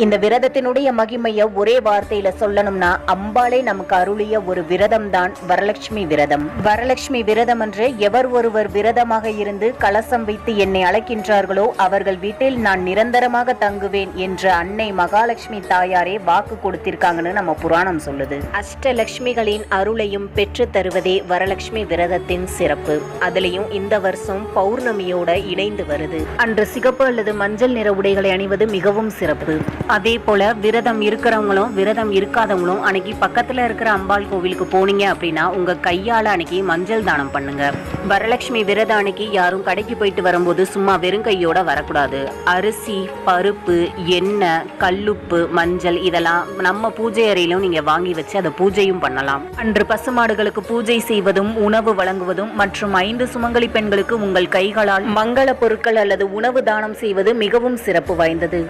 இந்த விரதத்தினுடைய மகிமைய ஒரே வார்த்தையில சொல்லணும்னா, அம்பாளே நமக்கு அருளிய ஒரு விரதம் தான் வரலட்சுமி விரதம். வரலட்சுமி விரதம் என்று எவர் ஒருவர் விரதமாக இருந்து கலசம் வைத்து என்னை அழைக்கின்றார்களோ அவர்கள் வீட்டில் நான் நிரந்தரமாக தங்குவேன் என்ற அன்னை மகாலட்சுமி தாயாரே வாக்கு கொடுத்திருக்காங்கன்னு நம்ம புராணம் சொல்லுது. அஷ்டலட்சுமிகளின் அருளையும் பெற்று தருவதே வரலட்சுமி விரதத்தின் சிறப்பு. அதுலயும் இந்த வருஷம் பௌர்ணமியோட இணைந்து வருது. அன்று சிகப்பு அல்லது மஞ்சள் நிற உடைகளை அணிவது மிகவும் சிறப்பு. அதே போல விரதம் இருக்கிறவங்களும் விரதம் இருக்காதவங்களும் அன்னைக்கு பக்கத்துல இருக்கிற அம்பாள் கோவிலுக்கு போனீங்க அப்படின்னா உங்க கையால அன்னைக்கு மஞ்சள் தானம் பண்ணுங்க. வரலட்சுமி விரதம் அன்னைக்கு யாரும் கடைக்கு போயிட்டு வரும்போது சும்மா வெறும் கையோட வரக்கூடாது. அரிசி, பருப்பு, எண்ணெய், கல்லுப்பு, மஞ்சள் இதெல்லாம் நம்ம பூஜை அறையிலும் நீங்க வாங்கி வச்சு அதை பூஜையும் பண்ணலாம். அன்று பசுமாடுகளுக்கு பூஜை செய்வதும் உணவு வழங்குவதும் மற்றும் 5 சுமங்கலி பெண்களுக்கு உங்கள் கைகளால் மங்கள பொருட்கள் அல்லது உணவு தானம் செய்வது மிகவும் சிறப்பு வாய்ந்தது.